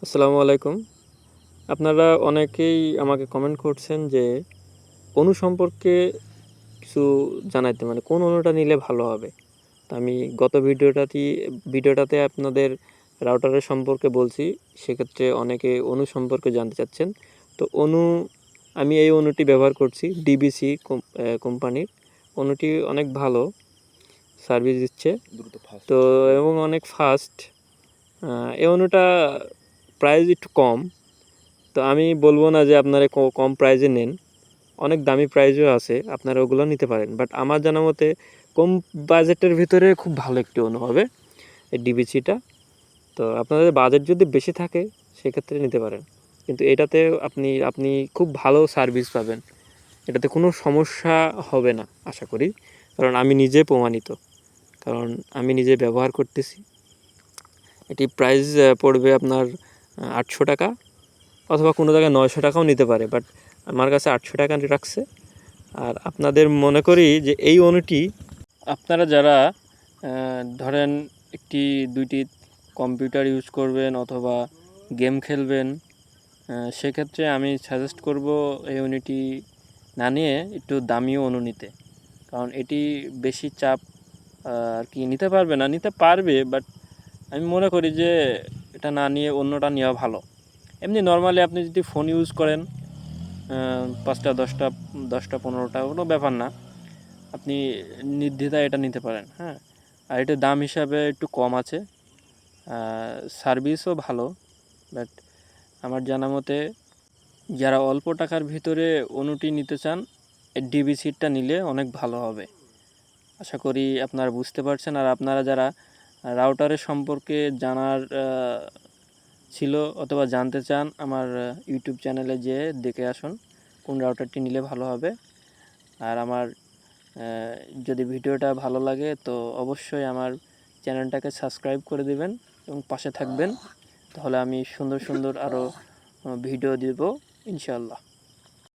আসসালামু আলাইকুম। আপনারা অনেকেই আমাকে কমেন্ট করছেন যে অণু সম্পর্কে কিছু জানাইতে মানে কোন অণুটা নিলে ভালো হবে। তো আমি গত ভিডিওটাতে আপনাদের রাউটারের সম্পর্কে বলছি। সেক্ষেত্রে অনেকে অণু সম্পর্কে জানতে চাচ্ছেন। তো আমি এই অণুটি ব্যবহার করছি ডিবিসি কোম্পানির। অণুটি অনেক ভালো সার্ভিস দিচ্ছে। তো এবং অনেক ফাস্ট। এই অণুটা প্রাইস একটু কম। তো আমি বলব না যে আপনারা কম প্রাইসে নেন। অনেক দামি প্রাইসও আছে, আপনারা ওগুলো নিতে পারেন। বাট আমার জানা মতে কম বাজেটের ভিতরে খুব ভালো একটি অণু হবে এই ডিবিসিটা। তো আপনাদের বাজেট যদি বেশি থাকে সেক্ষেত্রে নিতে পারেন। কিন্তু এটাতে আপনি খুব ভালো সার্ভিস পাবেন। এটাতে কোনো সমস্যা হবে না আশা করি। কারণ আমি নিজে প্রমাণিত। কারণ আমি নিজে ব্যবহার করতেছি। এটি প্রাইস পড়বে আপনার ৳৮০০ অথবা কোনো জায়গায় ৳৯০০ নিতে পারে। বাট আমার কাছে ৳৮০০ রাখছে। আর আপনাদের মনে করি যে এই অণুটি আপনারা যারা ধরেন ১টি ২টি কম্পিউটার ইউজ করবেন অথবা গেম খেলবেন, সেক্ষেত্রে আমি সাজেস্ট করব এই অণুটি না নিয়ে একটু দামি অণু নিতে। কারণ এটি বেশি চাপ আর কি নিতে পারবে না, নিতে পারবে বাট আমি মনে করি যে এটা না নিয়ে অন্যটা নেওয়া ভালো। এমনি নর্মালি আপনি যদি ফোন ইউজ করেন ৫টা ১০টা ১৫টা কোনো ব্যাপার না, আপনি নির্দ্বিধায় এটা নিতে পারেন। হ্যাঁ, আর এটার দাম হিসাবে একটু কম আছে, সার্ভিসও ভালো। বাট আমার জানা মতে যারা অল্প টাকার ভিতরে অণুটি নিতে চান এই ডিবিসিটা নিলে অনেক ভালো হবে। আশা করি আপনারা বুঝতে পারছেন। আর আপনারা যারা রাউটারের সম্পর্কে জানার ছিল অথবা জানতে চান, আমার ইউটিউব চ্যানেলে যেয়ে দেখে আসুন কোন রাউটারটি নিলে ভালো হবে। আর আমার যদি ভিডিওটা ভালো লাগে তো অবশ্যই আমার চ্যানেলটাকে সাবস্ক্রাইব করে দিবেন এবং পাশে থাকবেন। তাহলে আমি সুন্দর সুন্দর আরও ভিডিও দেব ইনশাআল্লাহ।